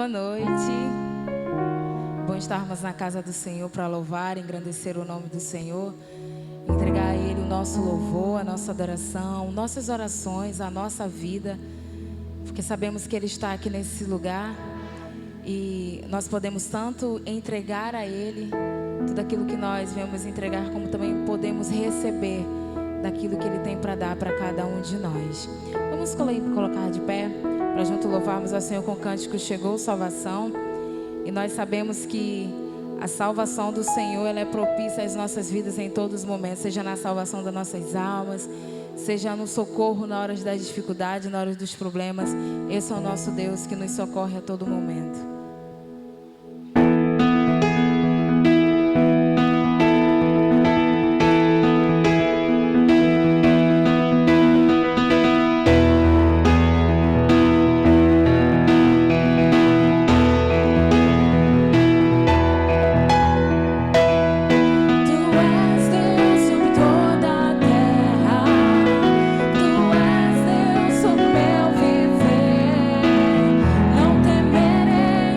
Boa noite. Bom estarmos na casa do Senhor para louvar, engrandecer o nome do Senhor, entregar a Ele o nosso louvor, a nossa adoração, nossas orações, a nossa vida, porque sabemos que Ele está aqui nesse lugar e nós podemos tanto entregar a Ele tudo aquilo que nós viemos entregar, como também podemos receber daquilo que Ele tem para dar para cada um de nós. Vamos colocar de pé para junto louvarmos ao Senhor com o cântico Chegou Salvação. E nós sabemos que a salvação do Senhor, ela é propícia às nossas vidas em todos os momentos, seja na salvação das nossas almas, seja no socorro na hora das dificuldades, na hora dos problemas. Esse é o nosso Deus que nos socorre a todo momento. Não temerei.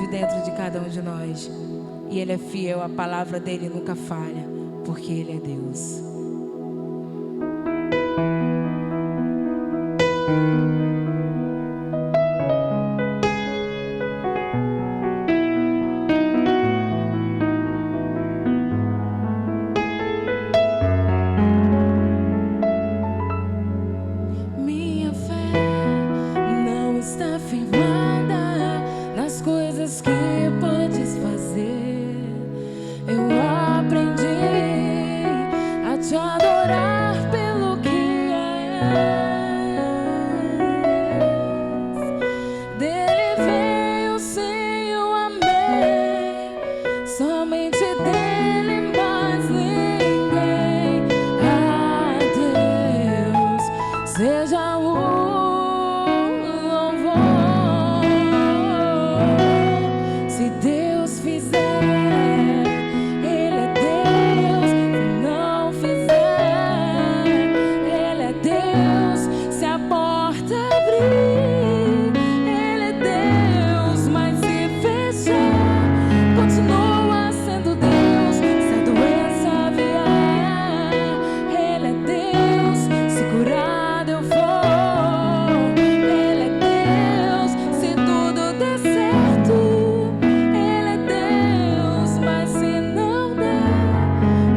vive dentro de cada um de nós. E Ele é fiel, a palavra dEle nunca falha, porque Ele é Deus. Minha fé não está firmada nas coisas que podes fazer. Eu aprendi a te adorar pelo que és. Dele veio, sim, eu amei. Somente dele, mais ninguém. A Deus seja o louvor. Se Deus fizer, Ele é Deus. Se não fizer, Ele é Deus. Se a porta abrir, Ele é Deus. Mas se fechar, continua sendo Deus. Se a doença vier, Ele é Deus. Se curado eu for, Ele é Deus. Se tudo der certo, Ele é Deus. Mas se não der,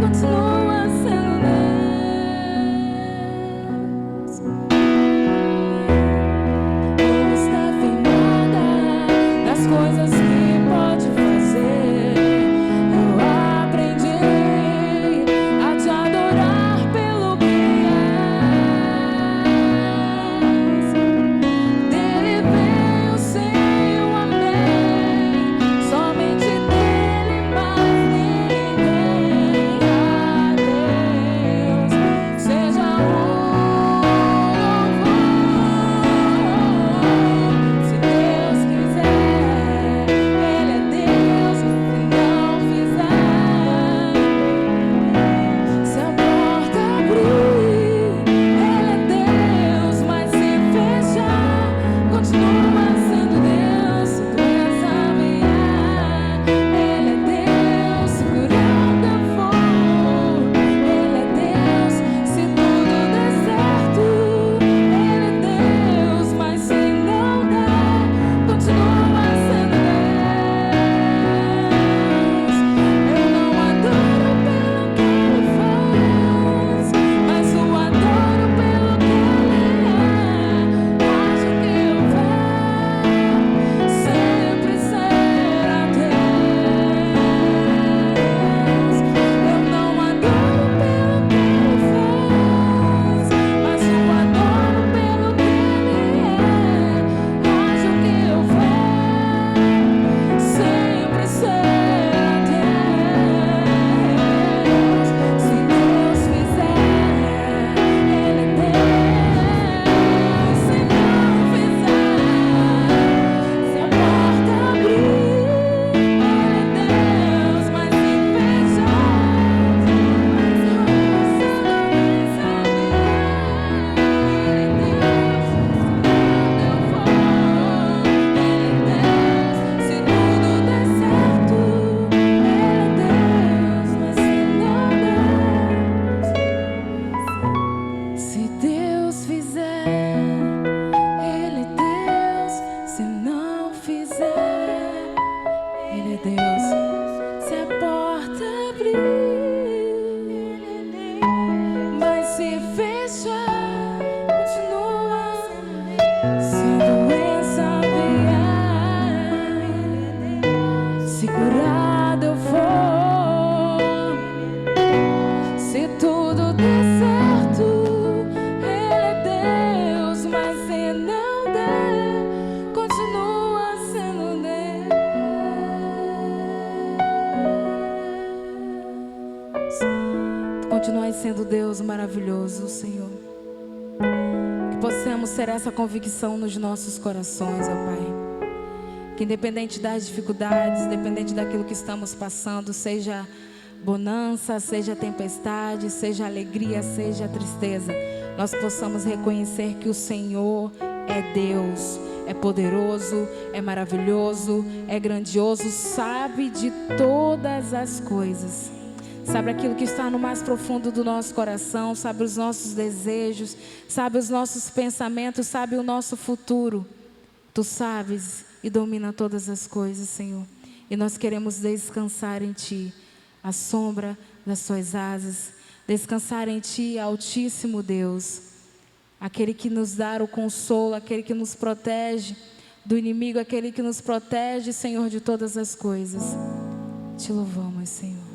continua sendo Deus. Não está firmada nas coisas que pode fazer. Eu aprendi a te adorar pelo que és. Dele veio, sim, eu amei. Somente dele, mais ninguém. A Deus seja o louvor. Se Deus quiser, Ele é Deus. Se não fizer, se a porta abrir, Ele é Deus. Mas se fechar, continua sendo Deus. Se doença vier, Ele é Deus. Se curado eu for, Ele é Deus. Se tudo der certo, Ele é Deus. Mas se não der, continua sendo Deus. Eu não adoro pelo que Ele faz, mas o adoro pelo que Ele é. Acho que eu ver sempre será Deus. Eu não adoro pelo que Ele faz, mas o adoro pelo que Ele é. Acho que eu ver sempre será Deus. Se Deus fizer, Ele é Deus. Se não fizer, se a porta abrir, Ele é Deus. Mas se fechar, se não saber, Ele é Deus. Se eu for, Ele é Deus. Se tudo der certo, Ele é Deus. Mas se não der, se Deus fizer, Ele é Deus. Se não fizer, Ele é Deus. Se a porta abrir, Ele é Deus. Mas se fechar, continua sendo Deus. Se a doença vier, Ele é Deus. Se curado eu for, se tudo der certo, Ele é Deus. Mas se não der, continua sendo Deus. Continue sendo Deus maravilhoso, Senhor. Que possamos ter essa convicção nos nossos corações, ó Pai. Que independente das dificuldades, independente daquilo que estamos passando, seja bonança, seja tempestade, seja alegria, seja tristeza, nós possamos reconhecer que o Senhor é Deus. é poderoso, é maravilhoso, é grandioso, sabe de todas as coisas. Sabe aquilo que está no mais profundo do nosso coração, sabe os nossos desejos, sabe os nossos pensamentos, sabe o nosso futuro. Tu sabes e domina todas as coisas, Senhor. E nós queremos descansar em Ti, à sombra das Tuas asas. Descansar em Ti, Altíssimo Deus. Aquele que nos dá o consolo, aquele que nos protege do inimigo, aquele que nos protege, Senhor, de todas as coisas. Te louvamos, Senhor.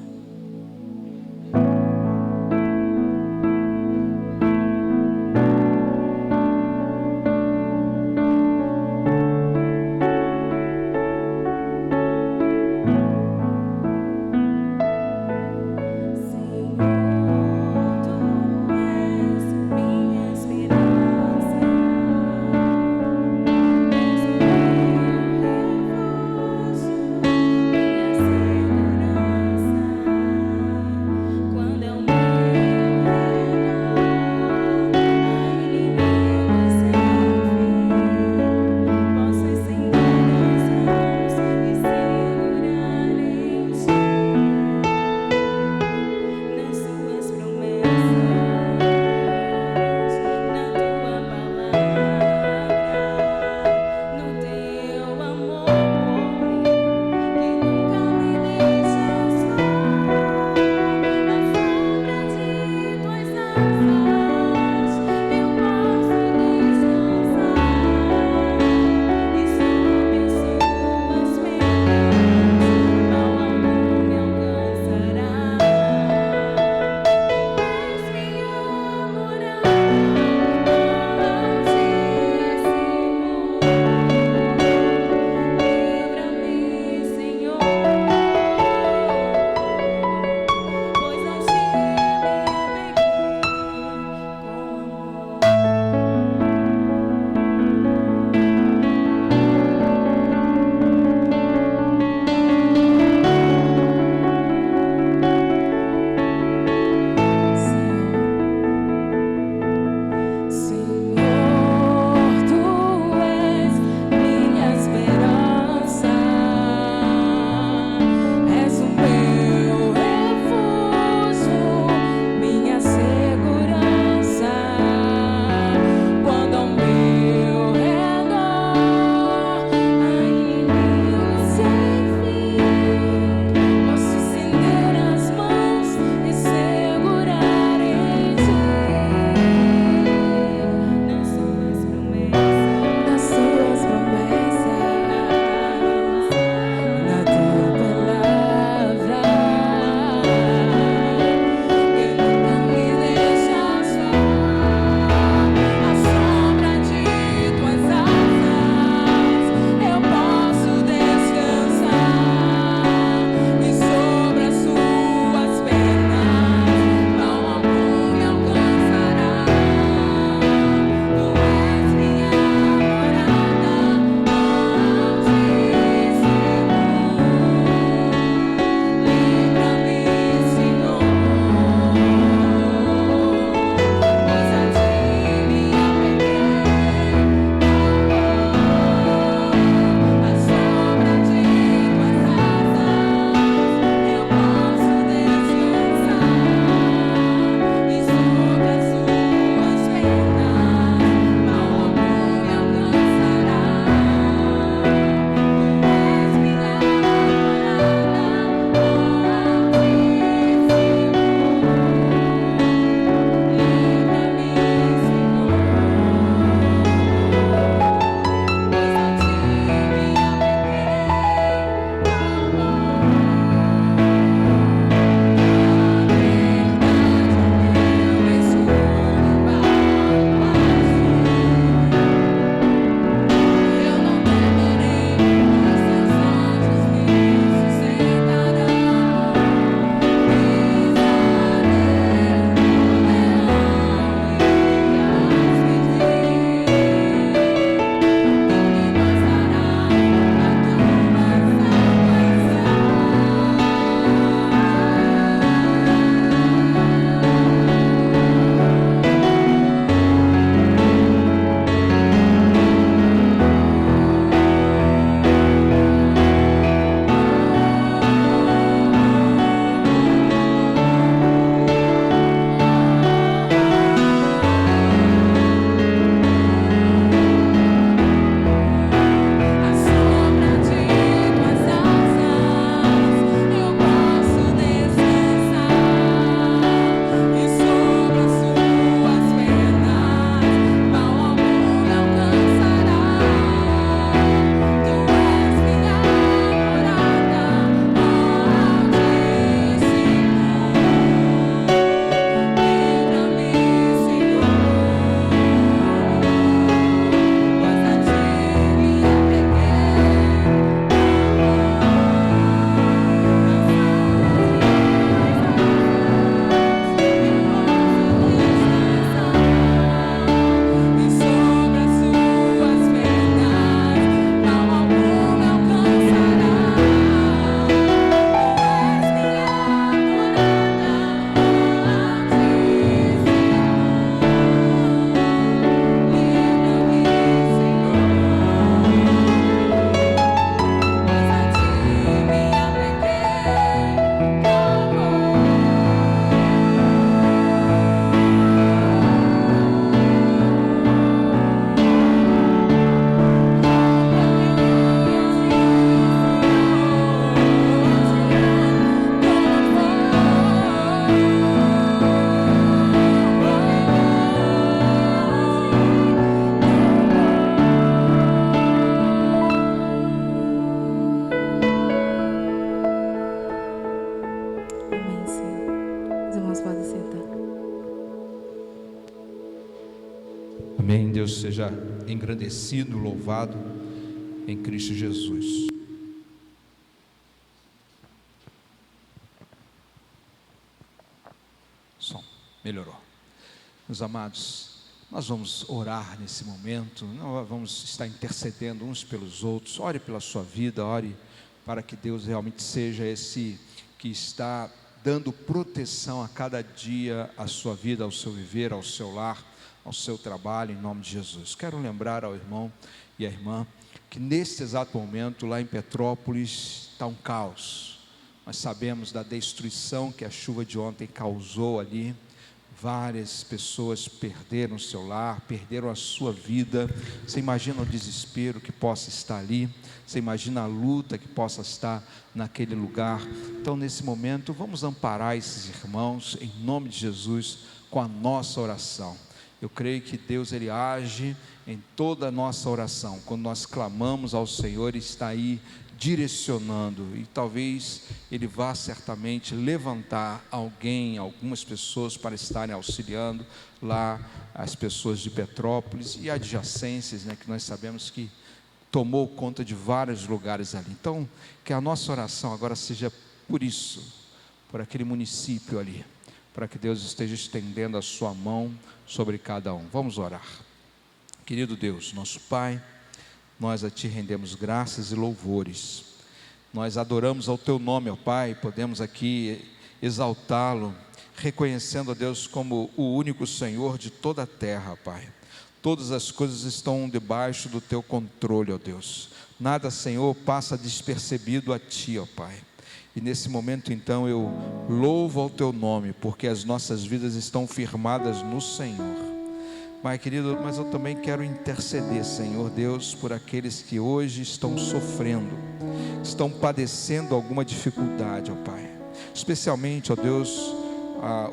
Deus seja engrandecido, louvado em Cristo Jesus. Som, melhorou. Meus amados, nós vamos orar nesse momento, nós vamos estar intercedendo uns pelos outros. Ore pela sua vida, ore para que Deus realmente seja esse que está dando proteção a cada dia à sua vida, ao seu viver, ao seu lar, ao seu trabalho, em nome de Jesus. Quero lembrar ao irmão e à irmã que neste exato momento lá em Petrópolis está um caos. Nós sabemos da destruição que a chuva de ontem causou ali. Várias pessoas perderam o seu lar, perderam a sua vida. Você imagina o desespero que possa estar ali, você imagina a luta que possa estar naquele lugar. Então nesse momento vamos amparar esses irmãos em nome de Jesus com a nossa oração. Eu creio que Deus ele age em toda a nossa oração, quando nós clamamos ao Senhor, Ele está aí direcionando, e talvez Ele vá certamente levantar alguém, algumas pessoas para estarem auxiliando lá as pessoas de Petrópolis e adjacências, né, que nós sabemos que tomou conta de vários lugares ali. Então que a nossa oração agora seja por isso, por aquele município ali, para que Deus esteja estendendo a sua mão sobre cada um. Vamos orar. Querido Deus, nosso Pai, nós a Ti rendemos graças e louvores. Nós adoramos ao Teu nome, ó Pai, podemos aqui exaltá-lo, reconhecendo, ó Deus, como o único Senhor de toda a terra, Pai. Todas as coisas estão debaixo do Teu controle, ó Deus. Nada, Senhor, passa despercebido a Ti, ó Pai. E nesse momento então eu louvo ao Teu nome, porque as nossas vidas estão firmadas no Senhor. Pai querido, mas eu também quero interceder, Senhor Deus, por aqueles que hoje estão sofrendo, estão padecendo alguma dificuldade, ó Pai. Especialmente, ó Deus,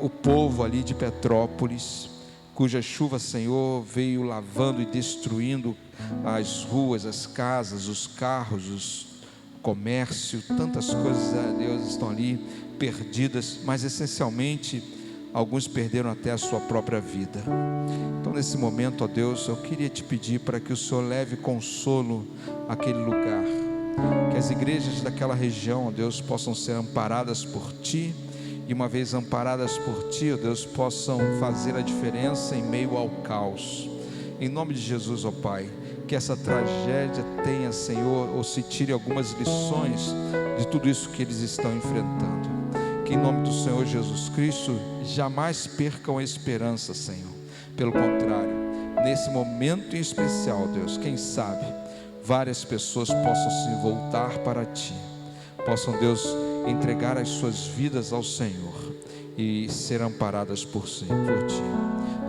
o povo ali de Petrópolis, cuja chuva, Senhor, veio lavando e destruindo as ruas, as casas, os carros, o comércio, tantas coisas, ó Deus, estão ali perdidas, mas essencialmente alguns perderam até a sua própria vida. Então nesse momento, ó Deus, eu queria te pedir para que o Senhor leve consolo àquele lugar, que as igrejas daquela região, ó Deus, possam ser amparadas por Ti, e uma vez amparadas por Ti, ó Deus, possam fazer a diferença em meio ao caos. Em nome de Jesus, ó Pai, que essa tragédia tenha, Senhor, ou se tire algumas lições de tudo isso que eles estão enfrentando. Que em nome do Senhor Jesus Cristo jamais percam a esperança, Senhor. Pelo contrário, nesse momento em especial, Deus, quem sabe várias pessoas possam se voltar para Ti, possam, Deus, entregar as suas vidas ao Senhor e ser amparadas por Ti.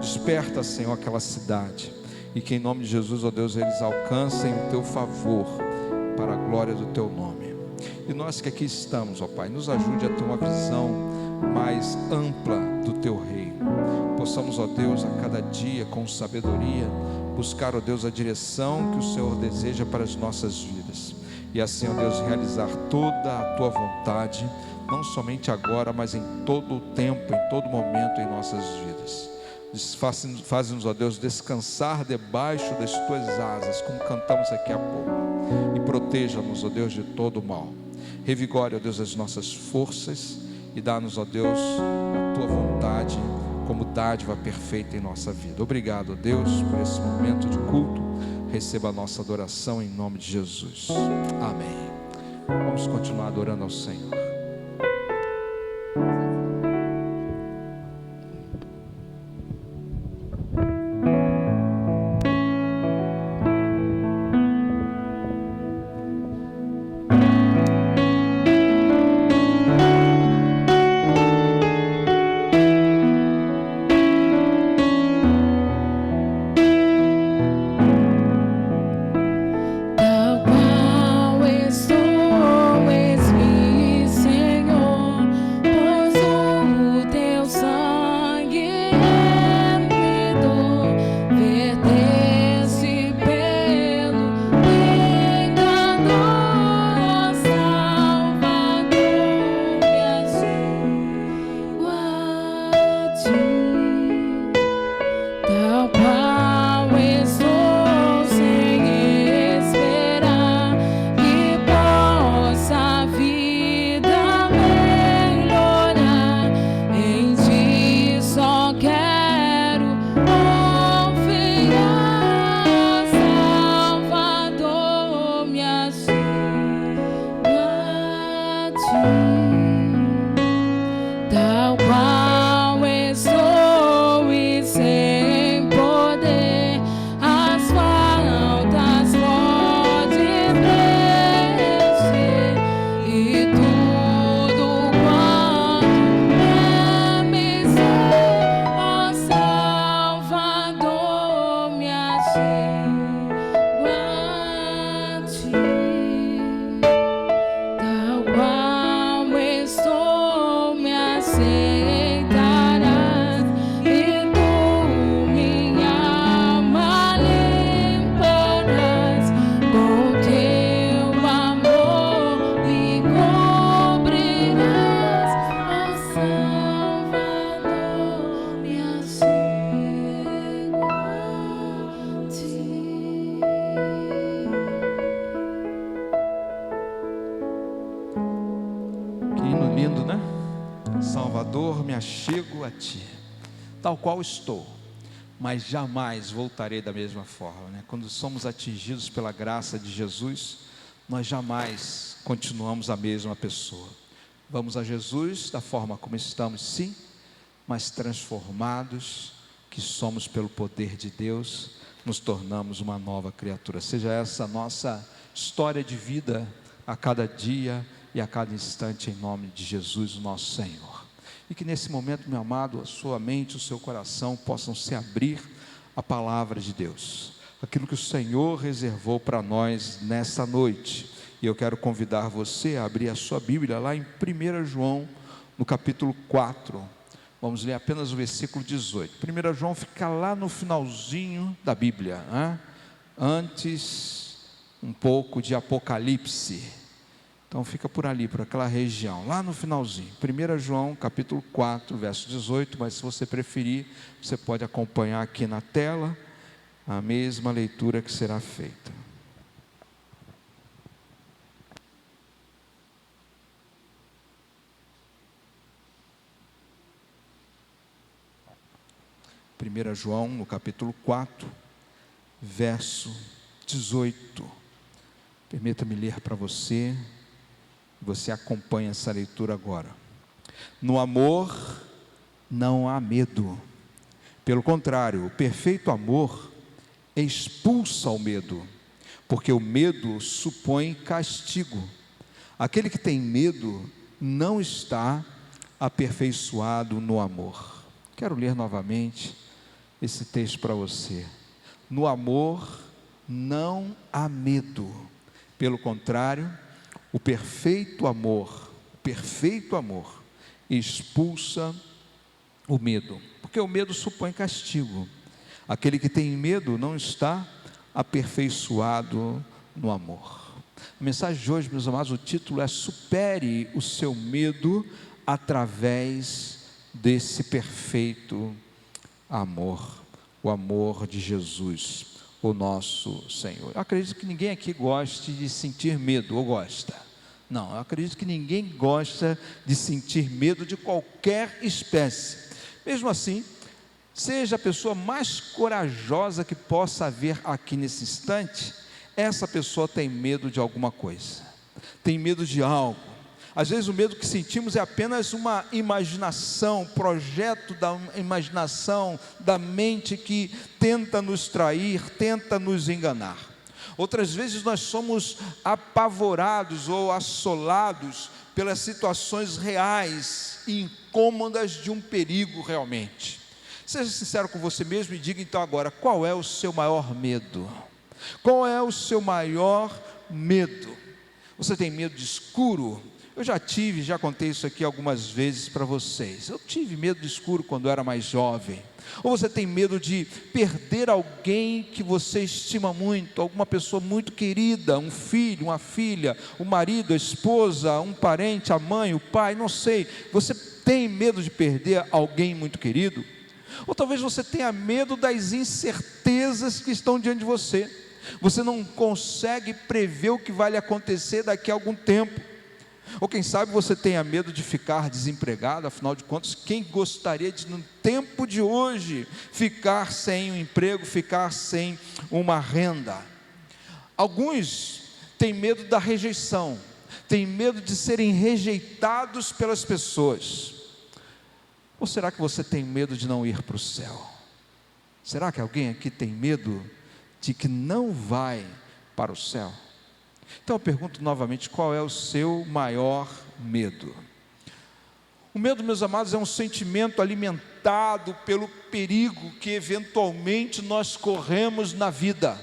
Desperta, Senhor, aquela cidade, e que em nome de Jesus, ó Deus, eles alcancem o Teu favor para a glória do Teu nome. E nós que aqui estamos, ó Pai, nos ajude a ter uma visão mais ampla do Teu reino. Possamos, ó Deus, a cada dia, com sabedoria, buscar, ó Deus, a direção que o Senhor deseja para as nossas vidas. E assim, ó Deus, realizar toda a Tua vontade, não somente agora, mas em todo o tempo, em todo momento em nossas vidas. Faz-nos, ó Deus, descansar debaixo das Tuas asas, como cantamos aqui há pouco. E proteja-nos, ó Deus, de todo o mal. Revigore, ó Deus, as nossas forças e dá-nos, ó Deus, a Tua vontade como dádiva perfeita em nossa vida. Obrigado, ó Deus, por esse momento de culto. Receba a nossa adoração em nome de Jesus. Amém. Vamos continuar adorando ao Senhor. Tal qual estou, és-me tal qual estou e sem poder, as faltas pode preencher e tudo quanto é miséria, ó Salvador, me achego a ti. Tal qual estou, me aceitarás e tu minha alma limparás com teu amor, me cobrirás, ó Salvador, me achego a ti. Que hino lindo, né? Salvador, me achego a ti, tal qual estou, mas jamais voltarei da mesma forma, né? Quando somos atingidos pela graça de Jesus, nós jamais continuamos a mesma pessoa. Vamos a Jesus da forma como estamos, sim, mas transformados que somos pelo poder de Deus, nos tornamos uma nova criatura. Seja essa a nossa história de vida a cada dia e a cada instante, em nome de Jesus, o nosso Senhor. E que nesse momento, meu amado, a sua mente, o seu coração possam se abrir à palavra de Deus, aquilo que o Senhor reservou para nós nessa noite. E eu quero convidar você a abrir a sua Bíblia lá em 1 João, no capítulo 4. Vamos ler apenas o versículo 18. 1 João fica lá no finalzinho da Bíblia, né? Antes um pouco de Apocalipse. Então fica por ali, por aquela região, lá no finalzinho. 1 João capítulo 4, verso 18, mas se você preferir, você pode acompanhar aqui na tela a mesma leitura que será feita. Primeira João, no capítulo 4, verso 18. Permita-me ler para você. Você acompanha essa leitura agora. No amor não há medo. Pelo contrário, o perfeito amor expulsa o medo, porque o medo supõe castigo. Aquele que tem medo não está aperfeiçoado no amor. Quero ler novamente esse texto para você. No amor não há medo. Pelo contrário, o perfeito amor expulsa o medo, porque o medo supõe castigo. Aquele que tem medo não está aperfeiçoado no amor. A mensagem de hoje, meus amados, o título é: supere o seu medo através desse perfeito amor, o amor de Jesus, o nosso Senhor. Eu acredito que ninguém aqui goste de sentir medo, ou gosta? Não, eu acredito que ninguém gosta de sentir medo de qualquer espécie. Mesmo assim, seja a pessoa mais corajosa que possa haver aqui nesse instante, essa pessoa tem medo de alguma coisa, tem medo de algo. Às vezes o medo que sentimos é apenas uma imaginação, projeto da imaginação, da mente que tenta nos trair, tenta nos enganar. Outras vezes nós somos apavorados ou assolados pelas situações reais e incômodas de um perigo realmente. Seja sincero com você mesmo e diga então agora, qual é o seu maior medo? Qual é o seu maior medo? Você tem medo de escuro? Eu já contei isso aqui algumas vezes para vocês. Eu tive medo de escuro quando eu era mais jovem. Ou você tem medo de perder alguém que você estima muito, alguma pessoa muito querida, um filho, uma filha, o marido, a esposa, um parente, a mãe, o pai, não sei. Você tem medo de perder alguém muito querido? Ou talvez você tenha medo das incertezas que estão diante de você. Você não consegue prever o que vai lhe acontecer daqui a algum tempo. Ou quem sabe você tenha medo de ficar desempregado. Afinal de contas, quem gostaria de, no tempo de hoje, ficar sem um emprego, ficar sem uma renda? Alguns têm medo da rejeição. têm medo de serem rejeitados pelas pessoas. Ou será que você tem medo de não ir para o céu? Será que alguém aqui tem medo de que não vai para o céu? Então eu pergunto novamente, qual é o seu maior medo? O medo, meus amados, é um sentimento alimentado pelo perigo que eventualmente nós corremos na vida.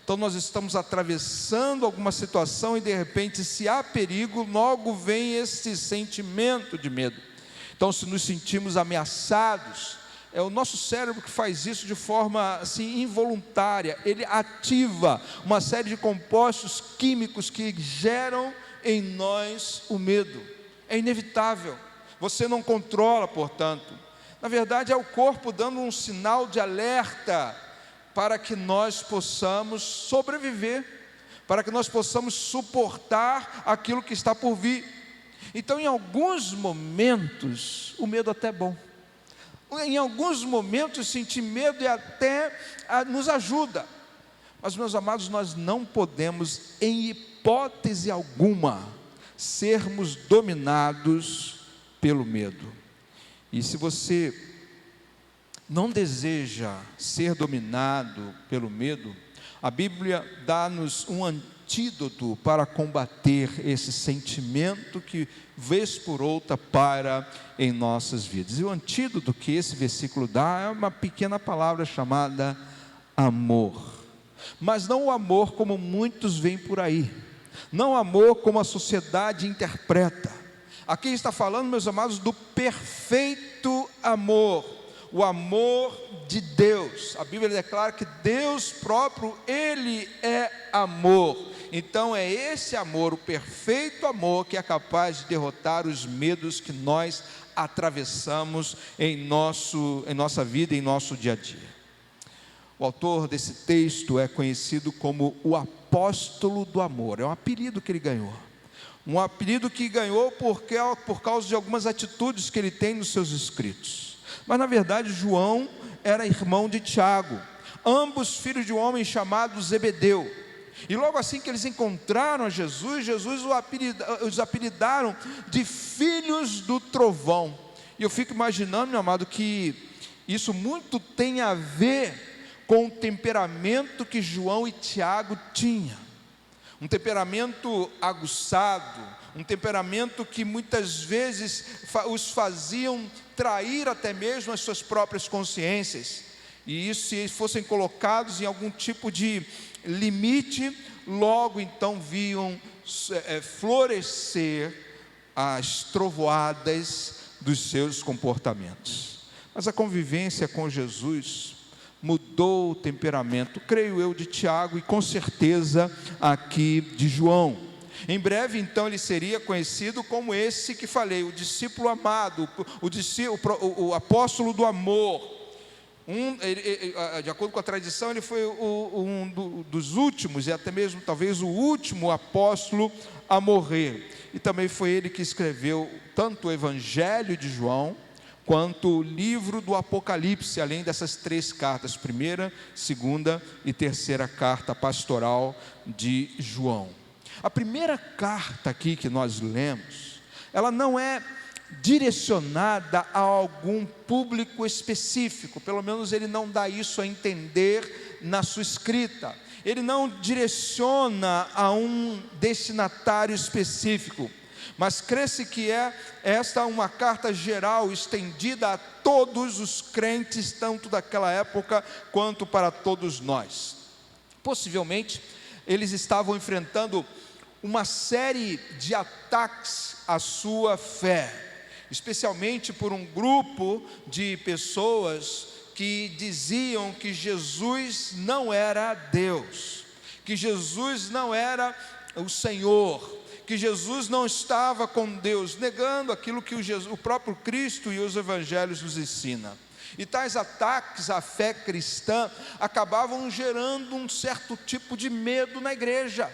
Então nós estamos atravessando alguma situação e de repente, se há perigo, logo vem esse sentimento de medo. Então, se nos sentimos ameaçados, é o nosso cérebro que faz isso de forma assim involuntária. Ele ativa uma série de compostos químicos que geram em nós o medo. É inevitável. Você não controla, portanto. Na verdade, é o corpo dando um sinal de alerta para que nós possamos sobreviver, para que nós possamos suportar aquilo que está por vir. Então, em alguns momentos, o medo até é bom. Em alguns momentos, sentir medo até nos ajuda. Mas, meus amados, nós não podemos, em hipótese alguma, sermos dominados pelo medo. E se você não deseja ser dominado pelo medo, a Bíblia dá-nos um antídoto para combater esse sentimento que vez por outra para em nossas vidas. E o antídoto que esse versículo dá é uma pequena palavra chamada amor. Mas não o amor como muitos veem por aí, não o amor como a sociedade interpreta. Aqui está falando, meus amados, do perfeito amor, o amor de Deus. A Bíblia declara que Deus próprio, Ele é amor. Então é esse amor, o perfeito amor, que é capaz de derrotar os medos que nós atravessamos em nossa vida, em nosso dia a dia. O autor desse texto é conhecido como o apóstolo do amor. É um apelido que ele ganhou. Um apelido que ganhou por causa de algumas atitudes que ele tem nos seus escritos. Mas na verdade João era irmão de Tiago, ambos filhos de um homem chamado Zebedeu. E logo assim que eles encontraram a Jesus, os apelidaram de filhos do trovão. E eu fico imaginando, meu amado, que isso muito tem a ver com o temperamento que João e Tiago tinham. Um temperamento aguçado, um temperamento que muitas vezes os faziam trair até mesmo as suas próprias consciências. E isso, se fossem colocados em algum tipo de limite, logo então viam florescer as trovoadas dos seus comportamentos. Mas a convivência com Jesus mudou o temperamento, creio eu, de Tiago e com certeza aqui de João. Em breve então ele seria conhecido como esse que falei, o discípulo amado, o apóstolo do amor. De acordo com a tradição, ele foi dos últimos, e até mesmo talvez o último apóstolo a morrer. E também foi ele que escreveu tanto o Evangelho de João, quanto o livro do Apocalipse, além dessas 3 cartas, primeira, segunda e terceira carta pastoral de João. A primeira carta aqui que nós lemos, ela não é direcionada a algum público específico, pelo menos ele não dá isso a entender na sua escrita. Ele não direciona a um destinatário específico, mas crê-se que esta é uma carta geral, estendida a todos os crentes, tanto daquela época, quanto para todos nós. Possivelmente, eles estavam enfrentando uma série de ataques à sua fé, especialmente por um grupo de pessoas que diziam que Jesus não era Deus, que Jesus não era o Senhor, que Jesus não estava com Deus, negando aquilo que o próprio Cristo e os evangelhos nos ensinam. E tais ataques à fé cristã acabavam gerando um certo tipo de medo na igreja.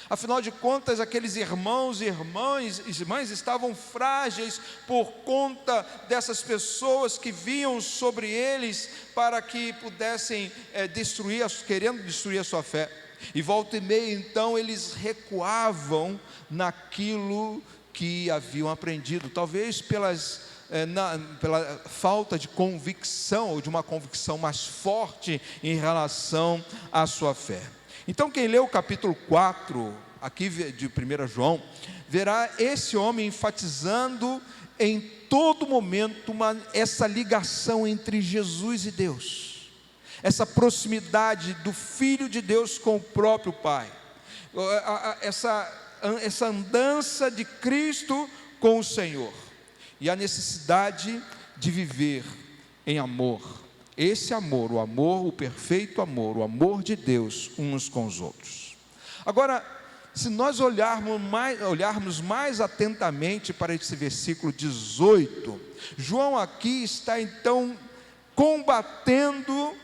Afinal de contas, aqueles irmãos e irmãs estavam frágeis por conta dessas pessoas que vinham sobre eles para que pudessem querendo destruir a sua fé. E volta e meia, então, eles recuavam naquilo que haviam aprendido, talvez pela falta de convicção, ou de uma convicção mais forte em relação à sua fé. Então, quem lê o capítulo 4, aqui de 1 João, verá esse homem enfatizando em todo momento essa ligação entre Jesus e Deus, essa proximidade do Filho de Deus com o próprio Pai, essa andança de Cristo com o Senhor, e a necessidade de viver em amor. Esse amor, o perfeito amor, o amor de Deus uns com os outros. Agora, se nós olharmos mais atentamente para esse versículo 18, João aqui está então combatendo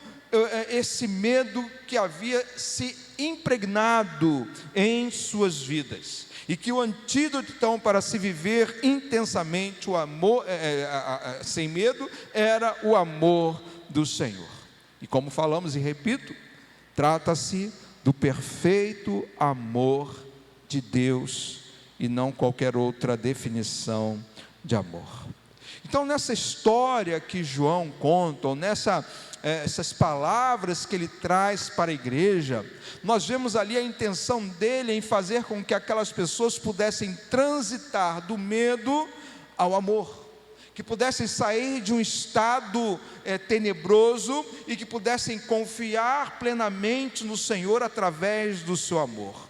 esse medo que havia se impregnado em suas vidas, e que o antídoto então para se viver intensamente o amor sem medo era o amor do Senhor. E como falamos e repito, trata-se do perfeito amor de Deus e não qualquer outra definição de amor. Então, nessa história que João conta, ou essas palavras que ele traz para a igreja, nós vemos ali a intenção dele em fazer com que aquelas pessoas pudessem transitar do medo ao amor, que pudessem sair de um estado tenebroso e que pudessem confiar plenamente no Senhor através do seu amor.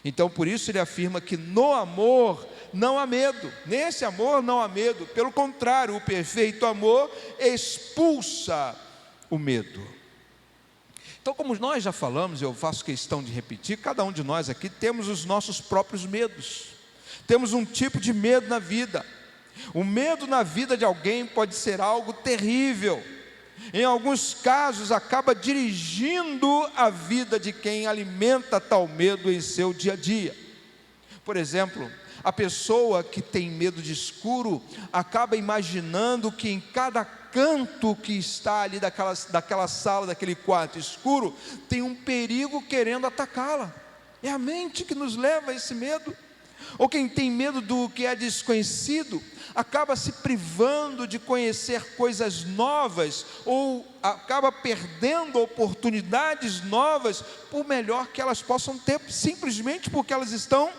Então, por isso ele afirma que no amor não há medo, nesse amor não há medo, pelo contrário, o perfeito amor expulsa o medo. Então, como nós já falamos, eu faço questão de repetir, cada um de nós aqui temos os nossos próprios medos, temos um tipo de medo na vida. O medo na vida de alguém pode ser algo terrível, em alguns casos acaba dirigindo a vida de quem alimenta tal medo em seu dia a dia. Por exemplo, a pessoa que tem medo de escuro acaba imaginando que em cada canto que está ali daquela sala, daquele quarto escuro, tem um perigo querendo atacá-la. É a mente que nos leva a esse medo. Ou quem tem medo do que é desconhecido, acaba se privando de conhecer coisas novas, ou acaba perdendo oportunidades novas, por melhor que elas possam ter, simplesmente porque elas estão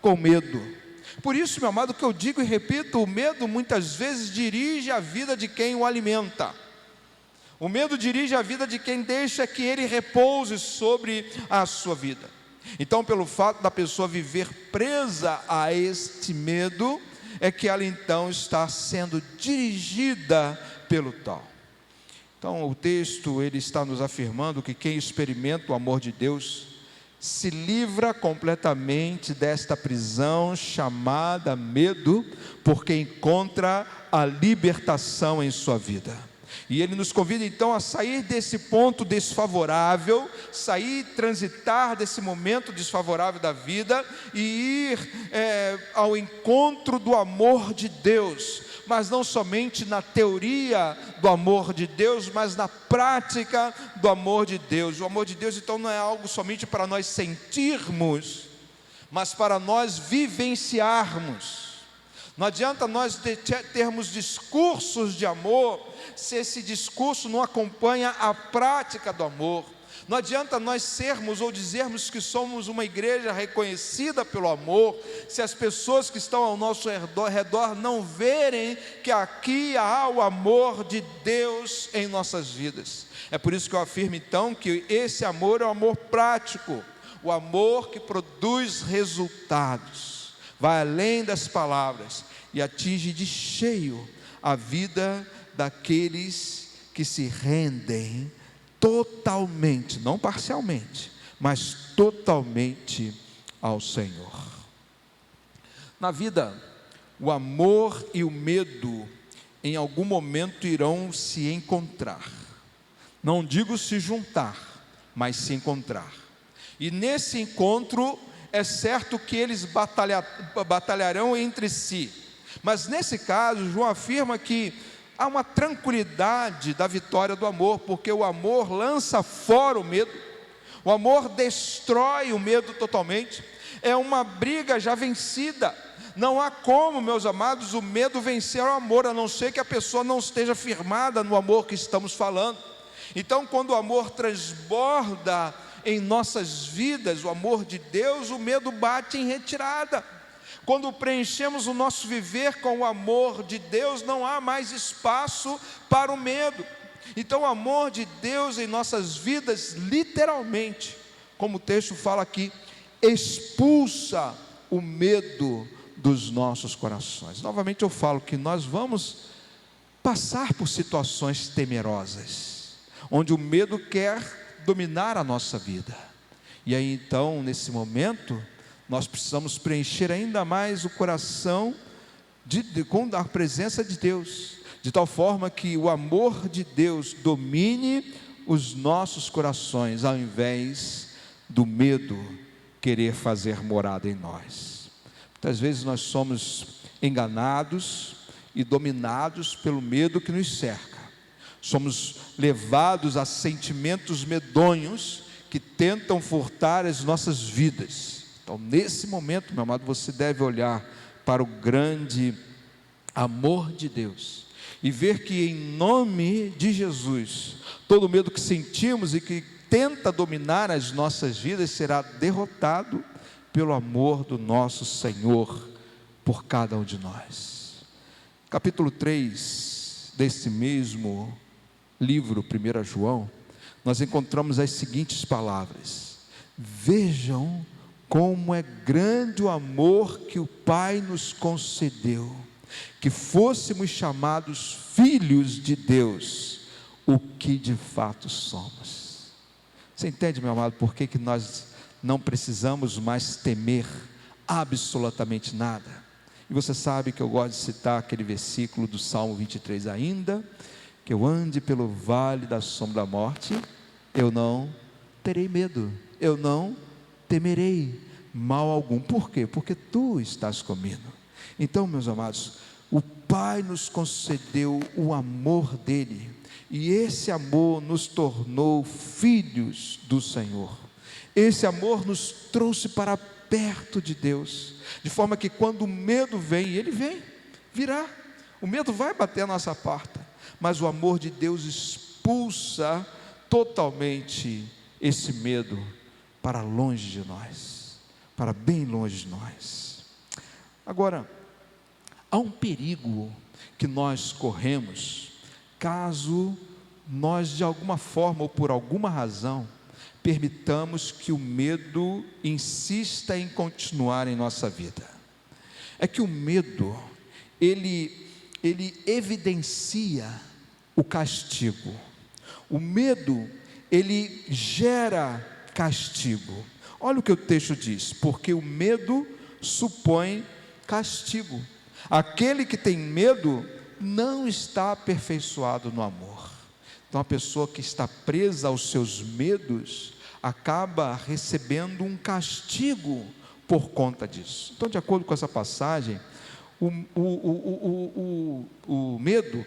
com medo. Por isso, meu amado, que eu digo e repito, o medo muitas vezes dirige a vida de quem o alimenta. O medo dirige a vida de quem deixa que ele repouse sobre a sua vida. Então, pelo fato da pessoa viver presa a este medo, é que ela então está sendo dirigida pelo tal. Então, o texto ele está nos afirmando que quem experimenta o amor de Deus se livra completamente desta prisão chamada medo, porque encontra a libertação em sua vida. E ele nos convida então a sair desse ponto desfavorável, transitar desse momento desfavorável da vida e ir ao encontro do amor de Deus, mas não somente na teoria do amor de Deus, mas na prática do amor de Deus. O amor de Deus então não é algo somente para nós sentirmos, mas para nós vivenciarmos. Não adianta nós termos discursos de amor, se esse discurso não acompanha a prática do amor. Não adianta nós sermos ou dizermos que somos uma igreja reconhecida pelo amor, se as pessoas que estão ao nosso redor não verem que aqui há o amor de Deus em nossas vidas. É por isso que eu afirmo então que esse amor é o amor prático, o amor que produz resultados, vai além das palavras e atinge de cheio a vida daqueles que se rendem totalmente, não parcialmente, mas totalmente ao Senhor. Na vida, o amor e o medo em algum momento irão se encontrar. Não digo se juntar, mas se encontrar. E nesse encontro é certo que eles batalharão entre si. Mas nesse caso, João afirma que há uma tranquilidade da vitória do amor, porque o amor lança fora o medo, O amor destrói o medo totalmente. É uma briga já vencida. Não há como, meus amados, o medo vencer o amor, a não ser que a pessoa não esteja firmada no amor que estamos falando. Então, quando o amor transborda em nossas vidas, o amor de Deus, o medo bate em retirada. Quando preenchemos o nosso viver com o amor de Deus, não há mais espaço para o medo. Então, o amor de Deus em nossas vidas, literalmente, como o texto fala aqui, expulsa o medo dos nossos corações. Novamente eu falo que nós vamos passar por situações temerosas, onde o medo quer dominar a nossa vida. E aí então, nesse momento, nós precisamos preencher ainda mais o coração com a presença de Deus, de tal forma que o amor de Deus domine os nossos corações, ao invés do medo querer fazer morada em nós. Muitas vezes nós somos enganados e dominados pelo medo que nos cerca. Somos levados a sentimentos medonhos que tentam furtar as nossas vidas. Então, nesse momento, meu amado, você deve olhar para o grande amor de Deus e ver que, em nome de Jesus, todo medo que sentimos e que tenta dominar as nossas vidas será derrotado pelo amor do nosso Senhor por cada um de nós. Capítulo 3 desse mesmo livro, 1 João, nós encontramos as seguintes palavras: vejam como é grande o amor que o Pai nos concedeu, que fôssemos chamados filhos de Deus, o que de fato somos. Você entende, meu amado, por que nós não precisamos mais temer absolutamente nada? E você sabe que eu gosto de citar aquele versículo do Salmo 23, ainda que eu ande pelo vale da sombra da morte, eu não terei medo, eu não temerei mal algum. Por quê? Porque tu estás comigo. Então, meus amados, o Pai nos concedeu o amor dele, e esse amor nos tornou filhos do Senhor. Esse amor nos trouxe para perto de Deus, de forma que quando o medo vem, ele virá, o medo vai bater a nossa porta, mas o amor de Deus expulsa totalmente esse medo para longe de nós, para bem longe de nós. Agora, há um perigo que nós corremos, caso nós de alguma forma ou por alguma razão permitamos que o medo insista em continuar em nossa vida. É que o medo, ele evidencia o castigo. O medo, ele gera castigo. Olha o que o texto diz: porque o medo supõe castigo. Aquele que tem medo não está aperfeiçoado no amor. Então, a pessoa que está presa aos seus medos acaba recebendo um castigo por conta disso. Então, de acordo com essa passagem, o medo,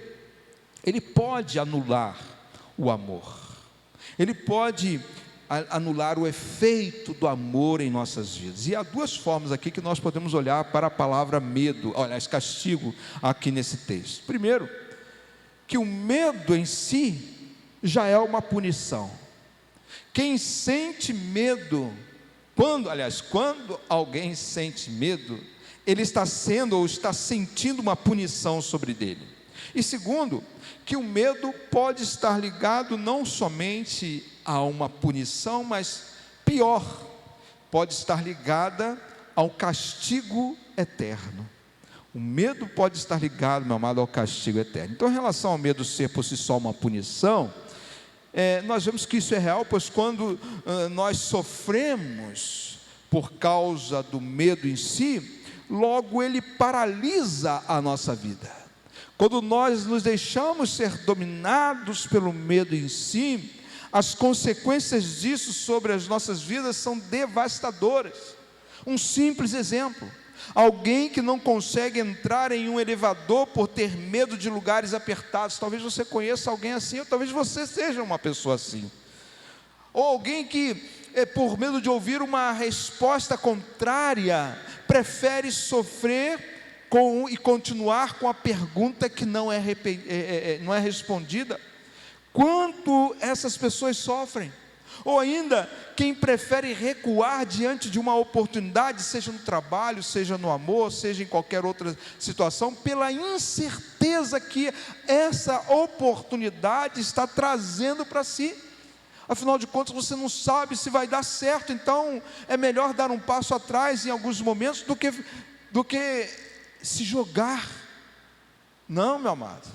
ele pode anular o amor, ele pode anular o efeito do amor em nossas vidas. E há duas formas aqui que nós podemos olhar para a palavra medo, aliás, castigo, aqui nesse texto. Primeiro, que o medo em si já é uma punição. Quem sente medo, quando alguém sente medo, ele está sendo ou está sentindo uma punição sobre dele. E segundo, que o medo pode estar ligado não somente a uma punição, mas pior, pode estar ligada ao castigo eterno. O medo pode estar ligado, meu amado, ao castigo eterno. Então, em relação ao medo ser por si só uma punição, nós vemos que isso é real, pois quando nós sofremos por causa do medo em si, logo ele paralisa a nossa vida. Quando nós nos deixamos ser dominados pelo medo em si, as consequências disso sobre as nossas vidas são devastadoras. Um simples exemplo: alguém que não consegue entrar em um elevador por ter medo de lugares apertados. Talvez você conheça alguém assim, ou talvez você seja uma pessoa assim. Ou alguém que por medo de ouvir uma resposta contrária, prefere sofrer e continuar com a pergunta que não é respondida. Quanto essas pessoas sofrem? Ou ainda, quem prefere recuar diante de uma oportunidade, seja no trabalho, seja no amor, seja em qualquer outra situação, pela incerteza que essa oportunidade está trazendo para si. Afinal de contas, você não sabe se vai dar certo, então é melhor dar um passo atrás em alguns momentos do que se jogar. Não, meu amado,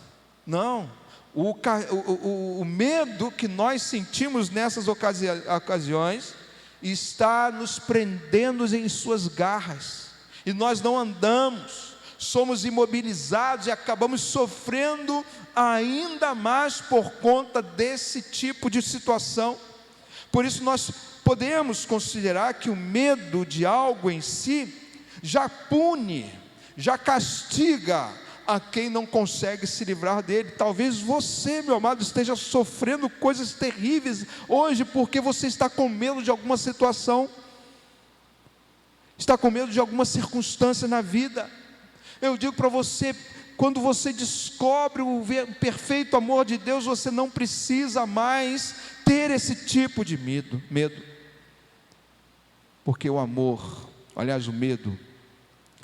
não. O medo que nós sentimos nessas ocasiões está nos prendendo em suas garras, e nós não andamos, somos imobilizados e acabamos sofrendo ainda mais por conta desse tipo de situação. Por isso nós podemos considerar que o medo de algo em si já pune, já castiga a quem não consegue se livrar dele. Talvez você, meu amado, esteja sofrendo coisas terríveis hoje, porque você está com medo de alguma situação, está com medo de alguma circunstância na vida. Eu digo para você, quando você descobre o perfeito amor de Deus, você não precisa mais ter esse tipo de medo, porque o amor, aliás, o medo,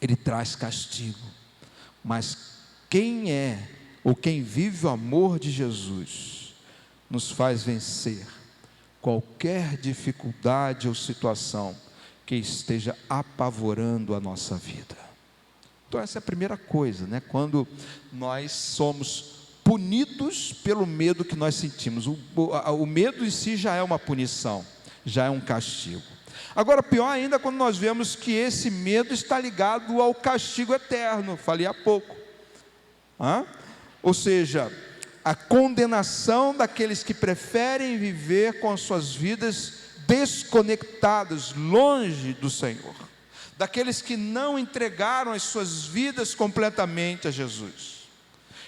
ele traz castigo, mas quem vive o amor de Jesus, nos faz vencer qualquer dificuldade ou situação que esteja apavorando a nossa vida. Então essa é a primeira coisa, né? Quando nós somos punidos pelo medo que nós sentimos, o medo em si já é uma punição, já é um castigo. Agora, pior ainda, quando nós vemos que esse medo está ligado ao castigo eterno, falei há pouco. Ou seja, a condenação daqueles que preferem viver com as suas vidas desconectadas, longe do Senhor, daqueles que não entregaram as suas vidas completamente a Jesus.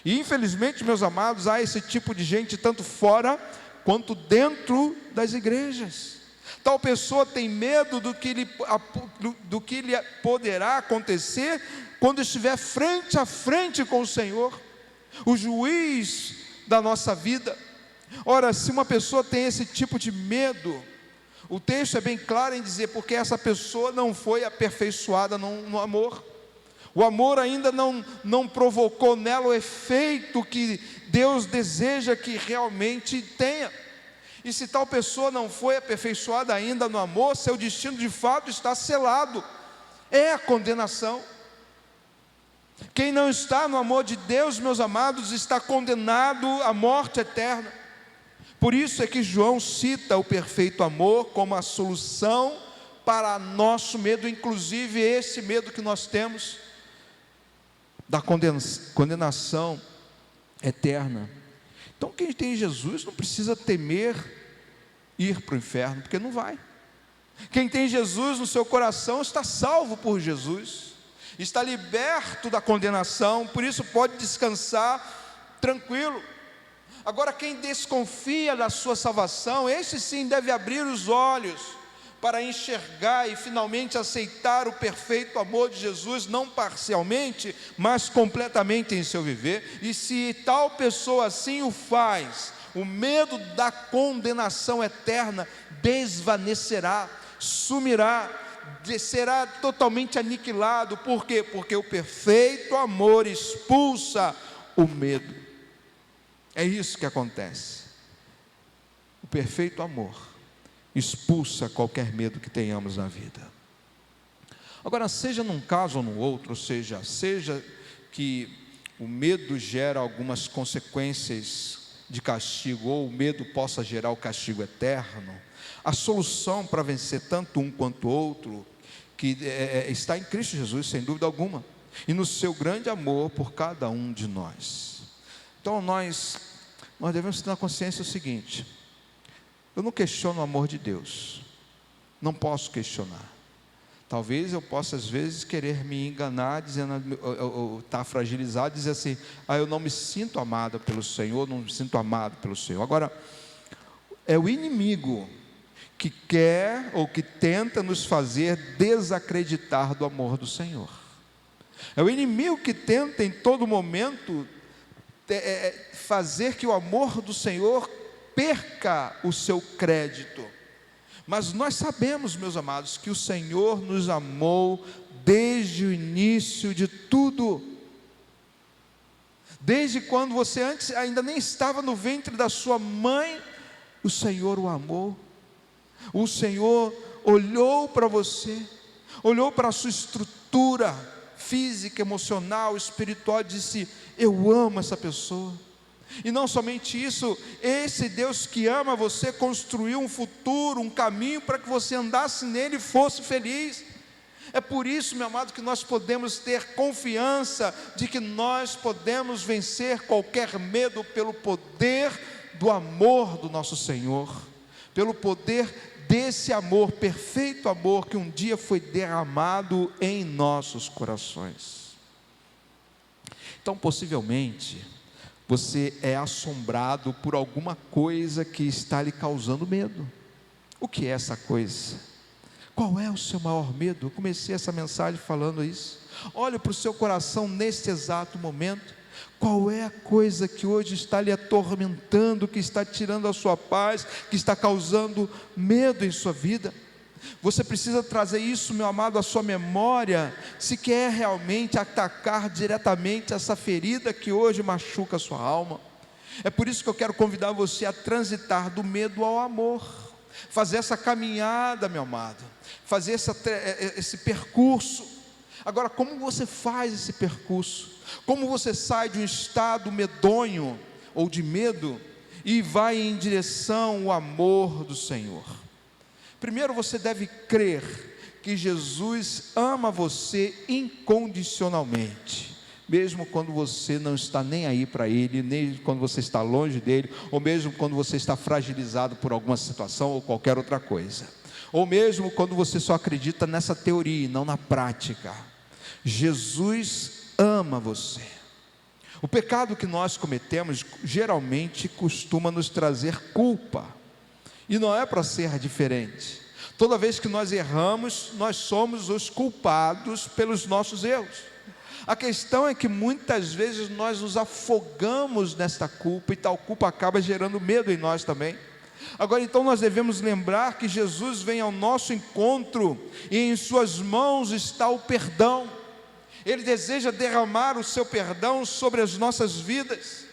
E infelizmente, meus amados, há esse tipo de gente tanto fora quanto dentro das igrejas. Tal pessoa tem medo do que lhe poderá acontecer quando estiver frente a frente com o Senhor, o juiz da nossa vida. Ora, se uma pessoa tem esse tipo de medo, o texto é bem claro em dizer, porque essa pessoa não foi aperfeiçoada no amor. O amor ainda não provocou nela o efeito que Deus deseja que realmente tenha. E se tal pessoa não foi aperfeiçoada ainda no amor, seu destino de fato está selado, é a condenação. Quem não está no amor de Deus, meus amados, está condenado à morte eterna. Por isso é que João cita o perfeito amor como a solução para nosso medo, inclusive esse medo que nós temos da condenação eterna. Então quem tem Jesus não precisa temer ir para o inferno, porque não vai. Quem tem Jesus no seu coração está salvo por Jesus, está liberto da condenação, por isso pode descansar tranquilo. Agora, quem desconfia da sua salvação, esse sim deve abrir os olhos para enxergar e finalmente aceitar o perfeito amor de Jesus, não parcialmente, mas completamente em seu viver. E se tal pessoa assim o faz, o medo da condenação eterna desvanecerá, sumirá, será totalmente aniquilado. Por quê? Porque o perfeito amor expulsa o medo. É isso que acontece. O perfeito amor expulsa qualquer medo que tenhamos na vida. Agora, seja num caso ou no outro, ou seja que o medo gera algumas consequências de castigo, ou o medo possa gerar o castigo eterno, a solução para vencer tanto um quanto o outro, que está em Cristo Jesus, sem dúvida alguma, e no seu grande amor por cada um de nós. Então nós devemos ter na consciência o seguinte: eu não questiono o amor de Deus, não posso questionar. Talvez eu possa às vezes querer me enganar, dizendo, ou estar fragilizado, dizer assim, eu não me sinto amado pelo Senhor, não me sinto amado pelo Senhor. Agora, é o inimigo que quer ou que tenta nos fazer desacreditar do amor do Senhor. É o inimigo que tenta em todo momento fazer que o amor do Senhor perca o seu crédito. Mas nós sabemos, meus amados, que o Senhor nos amou desde o início de tudo. Desde quando você antes ainda nem estava no ventre da sua mãe, o Senhor o amou. O Senhor olhou para você, olhou para a sua estrutura física, emocional, espiritual, e disse: eu amo essa pessoa. E não somente isso, esse Deus que ama você construiu um futuro, um caminho para que você andasse nele e fosse feliz. É por isso, meu amado, que nós podemos ter confiança de que nós podemos vencer qualquer medo pelo poder do amor do nosso Senhor, pelo poder desse amor, perfeito amor que um dia foi derramado em nossos corações. Então, possivelmente, você é assombrado por alguma coisa que está lhe causando medo. O que é essa coisa? Qual é o seu maior medo? Eu comecei essa mensagem falando isso. Olhe para o seu coração neste exato momento. Qual é a coisa que hoje está lhe atormentando, que está tirando a sua paz, que está causando medo em sua vida? Você precisa trazer isso, meu amado, à sua memória, se quer realmente atacar diretamente essa ferida que hoje machuca a sua alma. É por isso que eu quero convidar você a transitar do medo ao amor, fazer essa caminhada, meu amado, fazer esse percurso. Agora, como você faz esse percurso? Como você sai de um estado medonho ou de medo e vai em direção ao amor do Senhor? Primeiro, você deve crer que Jesus ama você incondicionalmente, mesmo quando você não está nem aí para Ele, nem quando você está longe dEle, ou mesmo quando você está fragilizado por alguma situação ou qualquer outra coisa, ou mesmo quando você só acredita nessa teoria e não na prática. Jesus ama você. O pecado que nós cometemos geralmente costuma nos trazer culpa, e não é para ser diferente. Toda vez que nós erramos, nós somos os culpados pelos nossos erros. A questão é que muitas vezes nós nos afogamos nesta culpa, e tal culpa acaba gerando medo em nós também. Agora, então, nós devemos lembrar que Jesus vem ao nosso encontro, e em suas mãos está o perdão. Ele deseja derramar o seu perdão sobre as nossas vidas.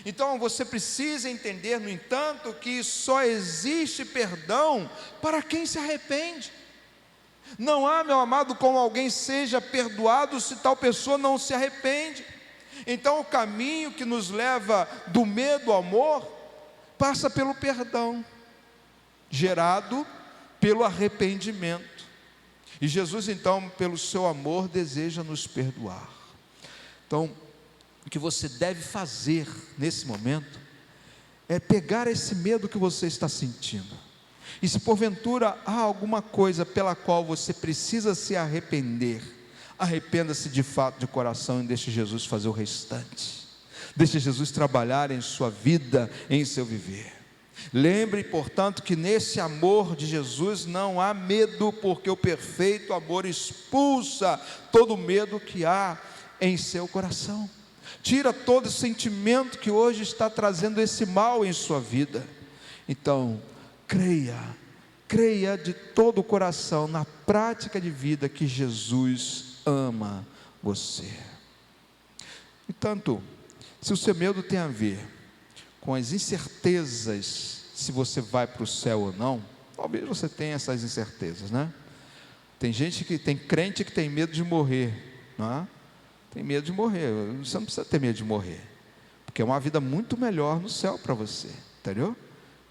Então você precisa entender, no entanto, que só existe perdão para quem se arrepende. Não há, meu amado, como alguém seja perdoado se tal pessoa não se arrepende. Então o caminho que nos leva do medo ao amor passa pelo perdão, gerado pelo arrependimento. E Jesus, então, pelo seu amor, deseja nos perdoar. Então, o que você deve fazer nesse momento é pegar esse medo que você está sentindo, e se porventura há alguma coisa pela qual você precisa se arrepender, arrependa-se de fato, de coração, e deixe Jesus fazer o restante. Deixe Jesus trabalhar em sua vida, em seu viver. Lembre, portanto, que nesse amor de Jesus não há medo, porque o perfeito amor expulsa todo medo que há em seu coração. Tira todo sentimento que hoje está trazendo esse mal em sua vida. Então, creia de todo o coração na prática de vida que Jesus ama você. Portanto, se o seu medo tem a ver com as incertezas, se você vai para o céu ou não, talvez você tenha essas incertezas, né? Tem gente que tem crente que tem medo de morrer, não é? Tem medo de morrer. Você não precisa ter medo de morrer, porque é uma vida muito melhor no céu para você, entendeu?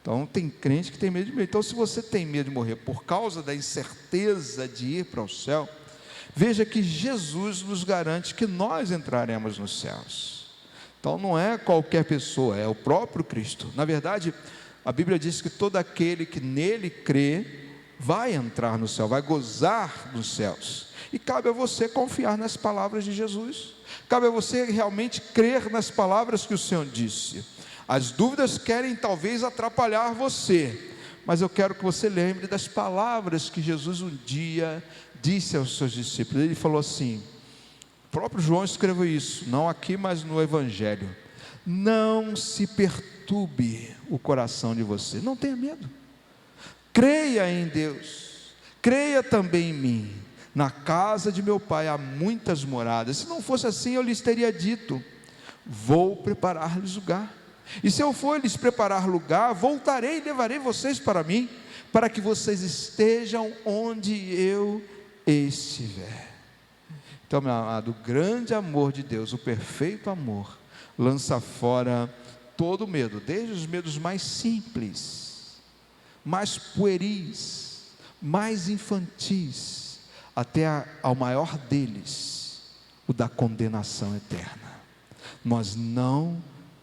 Então tem crente que tem medo de morrer. Então, se você tem medo de morrer por causa da incerteza de ir para o céu, veja que Jesus nos garante que nós entraremos nos céus. Então não é qualquer pessoa, é o próprio Cristo. Na verdade, a Bíblia diz que todo aquele que nele crê vai entrar no céu, vai gozar dos céus. E cabe a você confiar nas palavras de Jesus. Cabe a você realmente crer nas palavras que o Senhor disse. As dúvidas querem talvez atrapalhar você, mas eu quero que você lembre das palavras que Jesus um dia disse aos seus discípulos. Ele falou assim, o próprio João escreveu isso, não aqui, mas no Evangelho: não se perturbe o coração de você, não tenha medo, creia em Deus, creia também em mim. Na casa de meu pai há muitas moradas, se não fosse assim eu lhes teria dito, vou preparar-lhes lugar, e se eu for lhes preparar lugar, voltarei e levarei vocês para mim, para que vocês estejam onde eu estiver. Então, meu amado, o grande amor de Deus, o perfeito amor, lança fora todo medo, desde os medos mais simples, mais pueris, mais infantis, até ao maior deles, o da condenação eterna. Nós não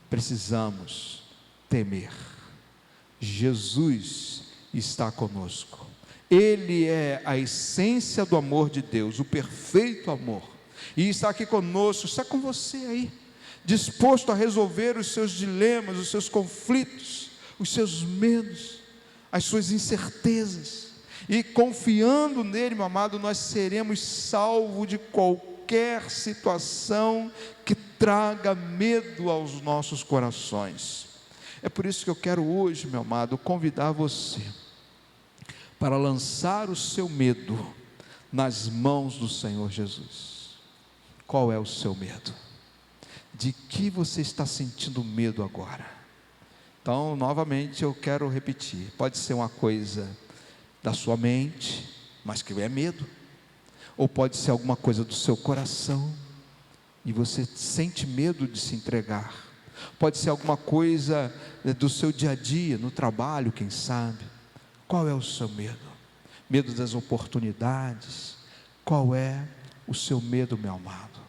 precisamos temer, Jesus está conosco, Ele é a essência do amor de Deus, o perfeito amor, e está aqui conosco, está com você aí, disposto a resolver os seus dilemas, os seus conflitos, os seus medos, as suas incertezas, e confiando nele, meu amado, nós seremos salvos de qualquer situação que traga medo aos nossos corações. É por isso que eu quero hoje, meu amado, convidar você para lançar o seu medo nas mãos do Senhor Jesus. Qual é o seu medo? De que você está sentindo medo agora? Então, novamente eu quero repetir, pode ser uma coisa da sua mente, mas que é medo, ou pode ser alguma coisa do seu coração, e você sente medo de se entregar, pode ser alguma coisa do seu dia a dia, no trabalho, quem sabe. Qual é o seu medo? Medo das oportunidades? Qual é o seu medo, meu amado?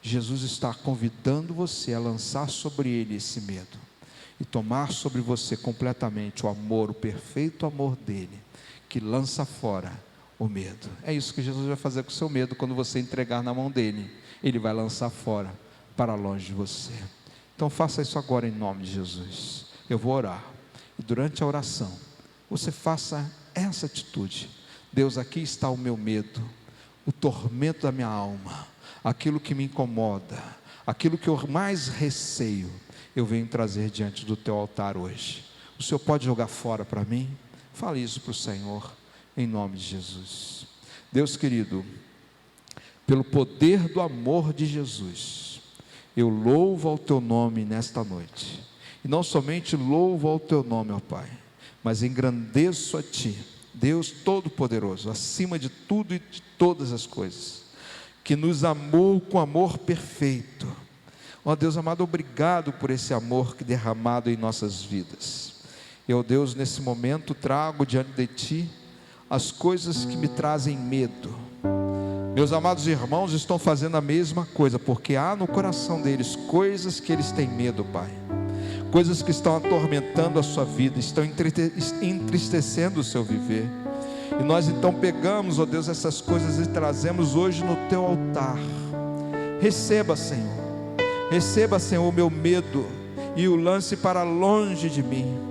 Jesus está convidando você a lançar sobre ele esse medo, e tomar sobre você completamente o amor, o perfeito amor dele, que lança fora o medo. É isso que Jesus vai fazer com o seu medo, quando você entregar na mão dele, ele vai lançar fora, para longe de você. Então faça isso agora em nome de Jesus. Eu vou orar, e durante a oração, você faça essa atitude: Deus, aqui está o meu medo, o tormento da minha alma, aquilo que me incomoda, aquilo que eu mais receio, eu venho trazer diante do teu altar hoje. O Senhor pode jogar fora para mim? Fale isso para o Senhor, em nome de Jesus. Deus querido, pelo poder do amor de Jesus, eu louvo ao teu nome nesta noite, e não somente louvo ao teu nome, ó Pai, mas engrandeço a Ti, Deus Todo-Poderoso, acima de tudo e de todas as coisas, que nos amou com amor perfeito. Ó Deus amado, obrigado por esse amor que derramado em nossas vidas. Eu, Deus, nesse momento trago diante de Ti as coisas que me trazem medo. Meus amados irmãos estão fazendo a mesma coisa, porque há no coração deles coisas que eles têm medo, Pai, coisas que estão atormentando a sua vida, estão entristecendo o seu viver, e nós então pegamos, ó Deus, essas coisas e trazemos hoje no Teu altar. Receba, Senhor, o meu medo, e o lance para longe de mim.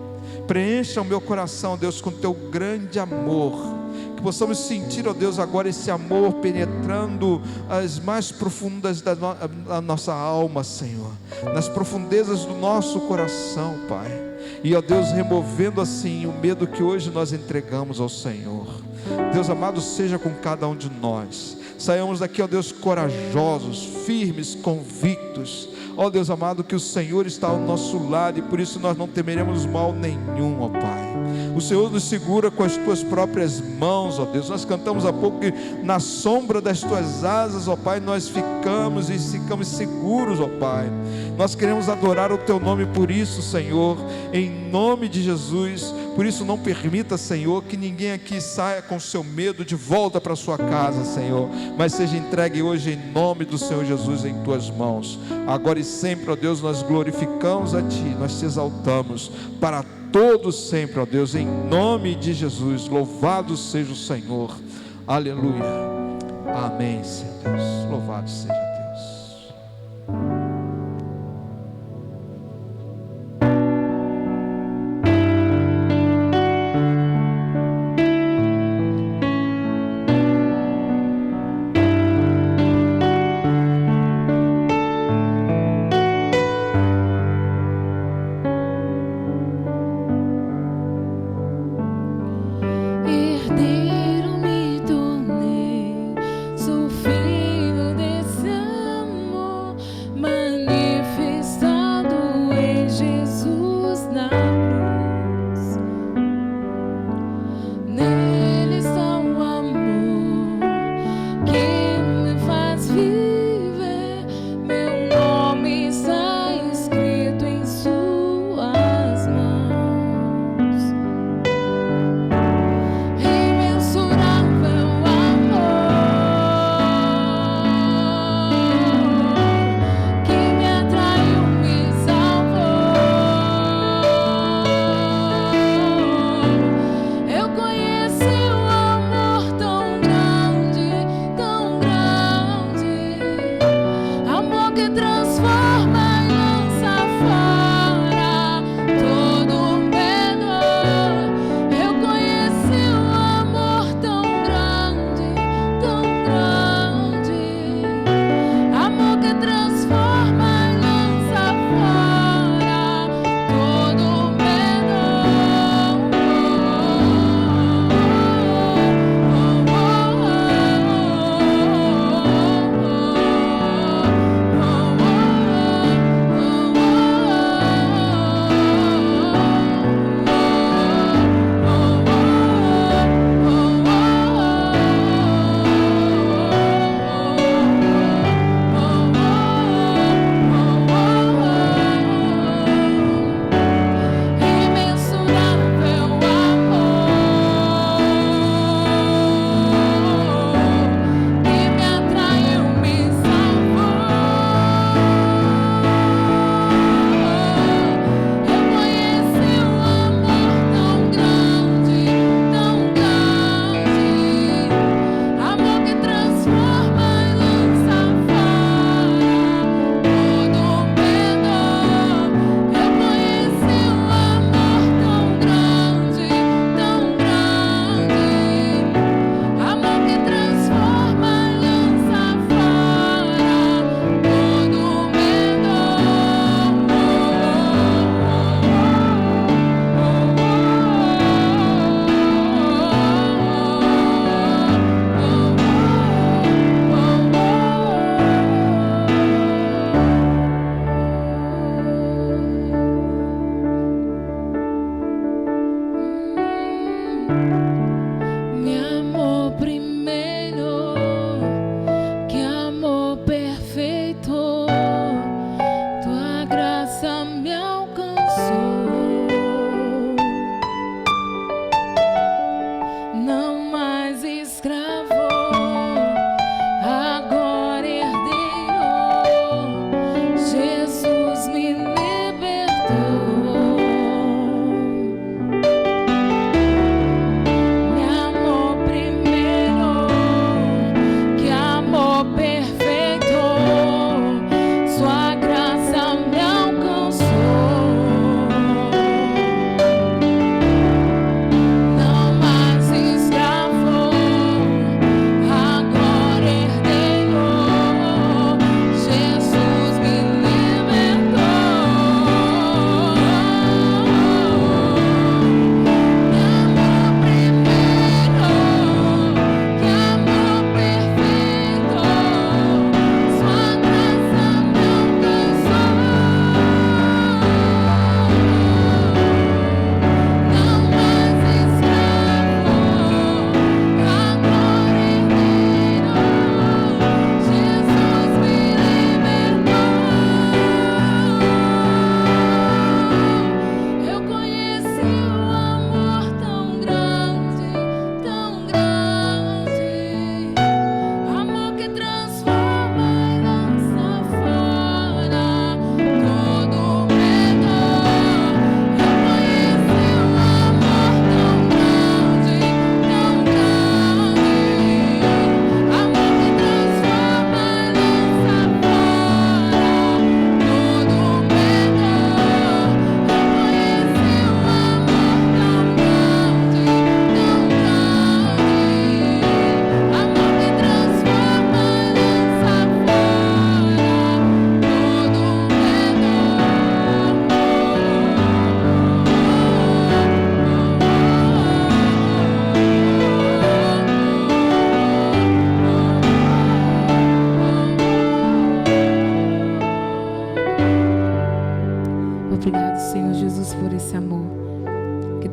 Preencha o meu coração, Deus, com Teu grande amor, que possamos sentir, ó Deus, agora esse amor penetrando as mais profundas da nossa alma, Senhor, nas profundezas do nosso coração, Pai, e ó Deus, removendo assim o medo que hoje nós entregamos ao Senhor. Deus amado, seja com cada um de nós, saiamos daqui, ó Deus, corajosos, firmes, convictos, ó Deus amado, que o Senhor está ao nosso lado, e por isso nós não temeremos mal nenhum, ó Pai. O Senhor nos segura com as Tuas próprias mãos, ó Deus. Nós cantamos há pouco que na sombra das Tuas asas, ó Pai, nós ficamos seguros, ó Pai. Nós queremos adorar o Teu nome por isso, Senhor, em nome de Jesus. Por isso não permita, Senhor, que ninguém aqui saia com seu medo de volta para sua casa, Senhor, mas seja entregue hoje em nome do Senhor Jesus em Tuas mãos. Agora e sempre, ó Deus, nós glorificamos a Ti, nós Te exaltamos para todos sempre, ó Deus, em nome de Jesus. Louvado seja o Senhor, aleluia, amém, Senhor Deus, louvado seja Deus. que transforma e lança fora todo medo. Eu conheci um amor tão grande, tão grande. Amor que transforma e lança fora todo medo.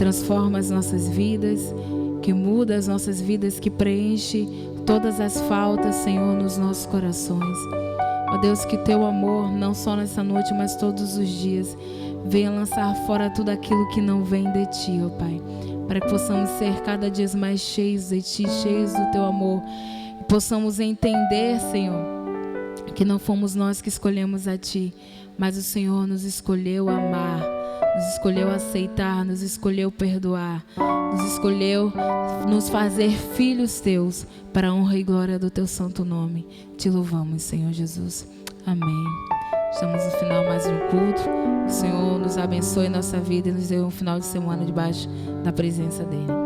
transforma as nossas vidas, que muda as nossas vidas, que preenche todas as faltas, Senhor, nos nossos corações. Ó Deus, que Teu amor, não só nessa noite, mas todos os dias, venha lançar fora tudo aquilo que não vem de Ti, ó Pai, para que possamos ser cada dia mais cheios de Ti, cheios do Teu amor, e possamos entender, Senhor, que não fomos nós que escolhemos a Ti, mas o Senhor nos escolheu amar, nos escolheu aceitar, nos escolheu perdoar, nos escolheu nos fazer filhos Teus, para a honra e glória do Teu santo nome. Te louvamos, Senhor Jesus. Amém. Estamos no final mais de um culto. O Senhor nos abençoe nossa vida e nos dê um final de semana debaixo da presença dEle.